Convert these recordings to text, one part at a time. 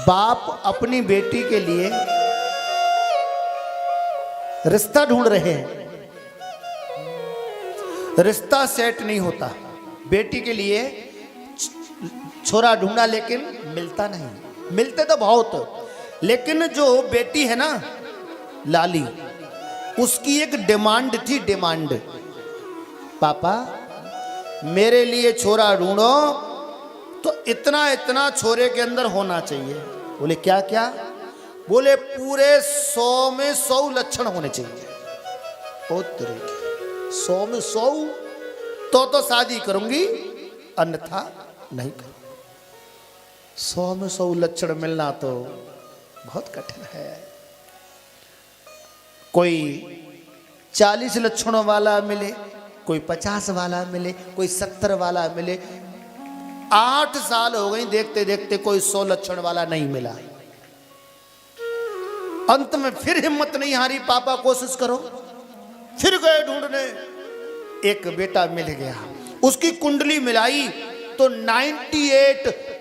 बाप अपनी बेटी के लिए रिश्ता ढूंढ रहे हैं, रिश्ता सेट नहीं होता। बेटी के लिए छोरा ढूंढा लेकिन मिलता नहीं, मिलते तो बहुत, लेकिन जो बेटी है ना लाली, उसकी एक डिमांड थी, डिमांड, पापा मेरे लिए छोरा ढूंढो तो इतना इतना छोरे के अंदर होना चाहिए। बोले क्या क्या? बोले पूरे 100 में 100 लक्षण होने चाहिए। ओ तेरे 100 में 100 तो शादी करूंगी, अन्यथा नहीं करूंगी। 100 में 100 लक्षण मिलना तो बहुत कठिन है। कोई 40 लक्षणों वाला मिले, कोई 50 वाला मिले, कोई 70 वाला मिले। 8 साल हो गए देखते देखते कोई 100 लक्षण वाला नहीं मिला। अंत में फिर हिम्मत नहीं हारी, पापा कोशिश करो। फिर गए ढूंढने, एक बेटा मिल गया। उसकी कुंडली मिलाई तो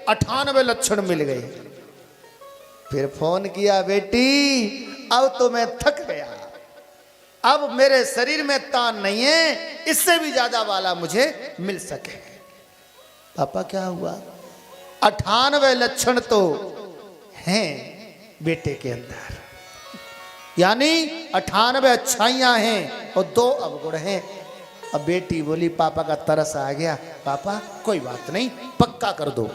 98 लक्षण मिल गए। फिर फोन किया, बेटी अब तो मैं थक गया, अब मेरे शरीर में तान नहीं है, इससे भी ज्यादा वाला मुझे मिल सके। पापा क्या हुआ? 98 लक्षण तो हैं बेटे के अंदर, यानी 98 अच्छाइयां हैं और 2 अवगुण हैं। अब बेटी बोली, पापा का तरस आ गया, पापा कोई बात नहीं, पक्का कर दो।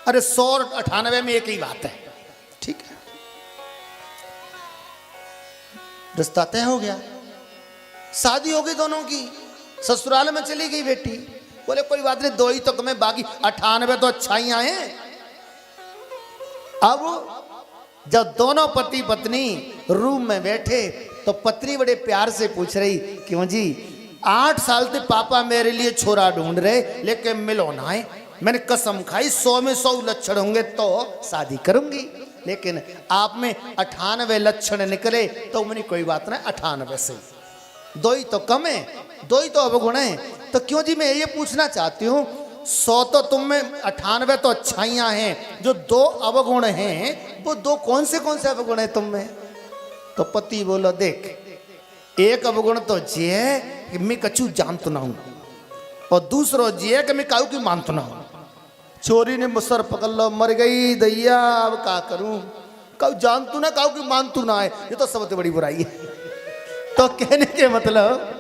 अरे 100 और 98 में एक ही बात है, ठीक है। रिश्ता तय हो गया, शादी हो गई दोनों की, ससुराल में चली गई बेटी। बोले कोई बात नहीं, 2 ही तो कमे, बाकी 98 तो अच्छाइयां हैं। अब जब दोनों पति पत्नी रूम में बैठे तो पत्नी बड़े प्यार से पूछ रही, क्यों जी 8 साल से पापा मेरे लिए छोरा ढूंढ रहे लेकिन मिलो ना है। मैंने कसम खाई 100 में 100 लक्षण होंगे तो शादी करूंगी, लेकिन आप में 98 लक्षण निकले तो मैंने कोई बात नहीं, 98 से 2 ही तो कम है, 2 ही तो अवगुण है। तो क्यों जी मैं ये पूछना चाहती हूँ, 100 तो तुम में, 98 तो अच्छाइयां हैं, जो 2 अवगुण हैं वो 2 कौन से अवगुण है तुम में? तो पति बोलो, देख एक अवगुण तो ये है कि मैं कछु जानता ना हूं, और दूसरो ये है कि मैं काऊ की मानता ना हूं। चोरी ने मुसर पकड़ लो, मर गई दैया, अब क्या करूं? काऊ जानतू ना, काऊ की मानतू ना है, ये तो सबसे बड़ी बुराई है। तो कहने के मतलब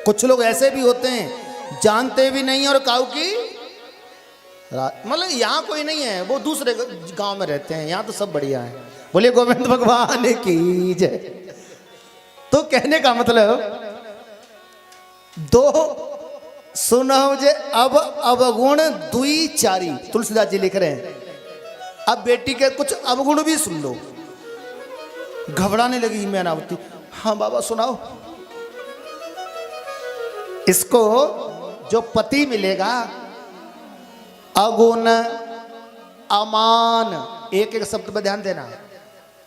कुछ लोग ऐसे भी होते हैं, जानते भी नहीं और काऊ की, मतलब यहाँ कोई नहीं है, वो दूसरे गांव में रहते हैं, यहाँ तो सब बढ़िया है। बोले गोविंद भगवान की जय। तो कहने का मतलब 2 सुनो जे अब अवगुण 2 4, तुलसीदास जी लिख रहे हैं। अब बेटी के कुछ अवगुण भी सुन लो। घबराने लगी मैनावती, हाँ बाबा सुनाओ। इसको जो पति मिलेगा, अगुण अमान, एक एक शब्द पर ध्यान देना।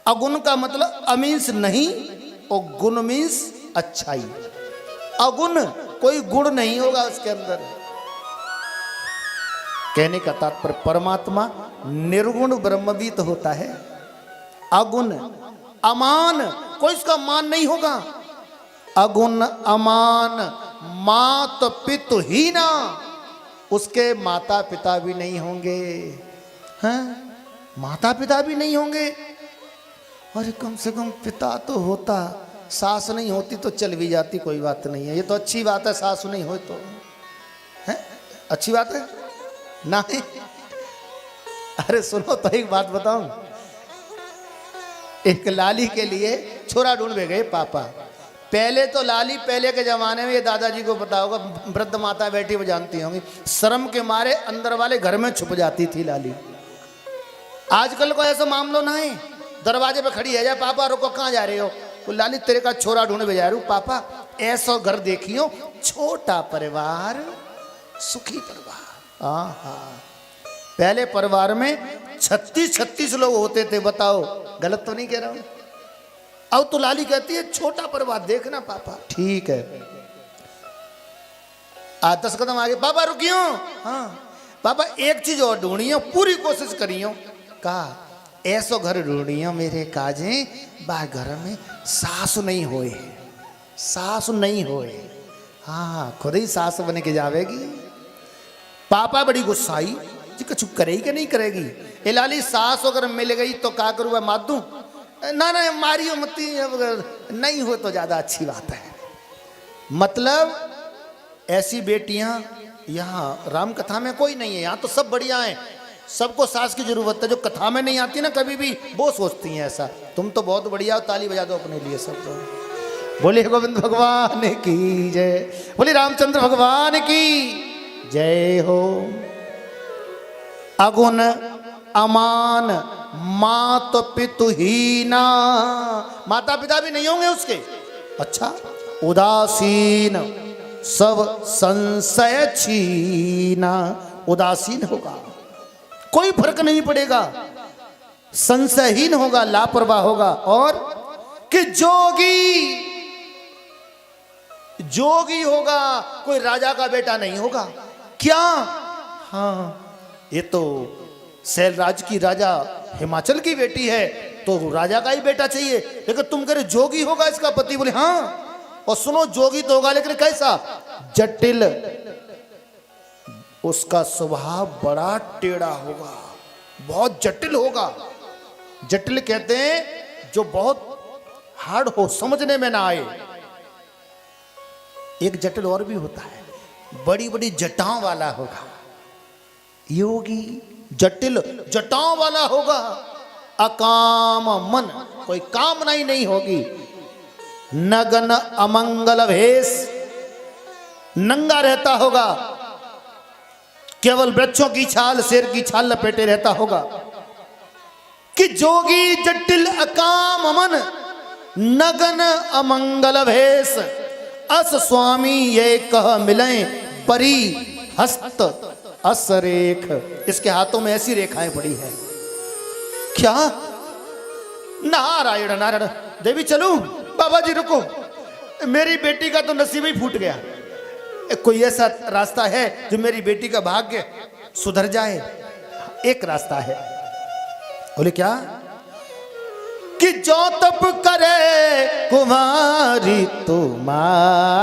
अगुण का मतलब अमीन्स नहीं, और गुण मीन्स अच्छाई। अगुण कोई गुण नहीं होगा उसके अंदर। कहने का तात्पर्य परमात्मा निर्गुण ब्रह्मवीत होता है। अगुण अमान, कोई उसका मान नहीं होगा। अगुण अमान मात पितु ही ना, उसके माता पिता भी नहीं होंगे। हैं? माता पिता भी नहीं होंगे। अरे कम से कम पिता तो होता, सास नहीं होती तो चल भी जाती, कोई बात नहीं है, ये तो अच्छी बात है, सास नहीं हो तो है अच्छी बात है ना है? अरे सुनो तो एक बात बताऊं, एक लाली के लिए छोरा ढूंढ गए पापा। पहले तो लाली, पहले के जमाने में, ये दादाजी को पता होगा, वृद्ध माता बैठी वो जानती होंगी, शर्म के मारे अंदर वाले घर में छुप जाती थी लाली। आजकल को ऐसा मामला ना है, दरवाजे पे खड़ी है, जा पापा रुको, कहाँ जा रहे हो? वो लाली तेरे का छोरा ढूंढ भेजा रू पापा, ऐसा घर देखियो, छोटा परिवार सुखी परिवार। हाँ, पहले परिवार में 36 लोग होते थे, बताओ गलत तो नहीं कह रहा हूं? अब तो लाली कहती है छोटा परिवार देखना पापा। ठीक है, 10 कदम आगे, पापा रुकियो। हाँ पापा एक चीज और ढूंढियो, पूरी कोशिश करियो, कहा ऐसो घर ढूंढियो मेरे काजे बा घर में सास नहीं होए, सास नहीं होए। हाँ खुद ही सास बन के जावेगी। पापा बड़ी गुस्साई जी कछु करेगी कि नहीं करेगी। ए लाली सास अगर मिल गई तो क्या करूँ मार दूँ? ना ना मारियो मती, नहीं हो तो ज्यादा अच्छी बात है। मतलब ऐसी बेटियां यहाँ राम कथा में कोई नहीं है, यहाँ तो सब बढ़िया हैं। सबको सास की जरूरत है। जो कथा में नहीं आती ना कभी भी वो सोचती हैं ऐसा। तुम तो बहुत बढ़िया हो, ताली बजा दो अपने लिए सब लोग। बोले गोविंद भगवान की जय, बोले रामचंद्र भगवान की जय हो। अगुण अमान मात पितुहीना, माता पिता भी नहीं होंगे उसके। अच्छा उदासीन सब संशय छीना, उदासीन होगा कोई फर्क नहीं पड़ेगा, संशयहीन होगा, लापरवाह होगा। और कि जोगी, जोगी होगा, कोई राजा का बेटा नहीं होगा। क्या? हाँ ये तो शैलराज की राजा हिमाचल की बेटी है तो राजा का ही बेटा चाहिए, लेकिन तुम कह रहे जोगी होगा इसका पति। बोले हाँ। और सुनो जोगी तो होगा लेकिन कैसा? जटिल, उसका स्वभाव बड़ा टेढ़ा होगा, बहुत जटिल होगा। जटिल कहते हैं जो बहुत हार्ड हो, समझने में ना आए। एक जटिल और भी होता है, बड़ी बड़ी जटाओं वाला होगा। योगी जटिल जटाओं वाला होगा। अकाम मन, कोई कामना ही नहीं होगी। नगन अमंगल भेष, नंगा रहता होगा, केवल वृक्षों की छाल शेर की छाल लपेटे रहता होगा। कि जोगी जटिल अकाम मन नगन अमंगल भेष, अस स्वामी ये कह मिले परी हस्त असरेख। इसके हाथों में ऐसी रेखाएं पड़ी है। क्या? नारायण नारायण। देवी चलूं? बाबा जी रुको, मेरी बेटी का तो नसीब ही फूट गया। कोई ऐसा रास्ता है जो मेरी बेटी का भाग्य सुधर जाए? एक रास्ता है। बोले क्या? कि जो तप करे कुमारी तुम्हारी,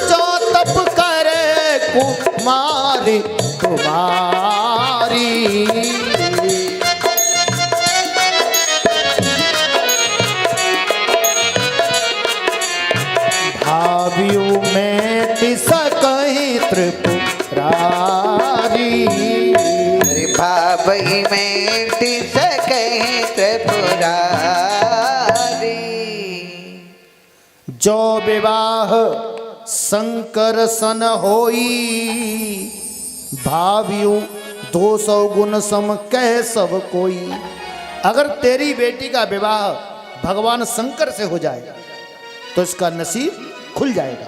जो तप करे कुमारी तुम्हारी, भावियों में तिसकहीं त्रिपुरारी, भावई में तिसकहीं त्रिपुरारी। जो विवाह शंकर सन होई, भावियों 200 गुण सम कह सब कोई। अगर तेरी बेटी का विवाह भगवान शंकर से हो जाए तो इसका नसीब खुल जाएगा।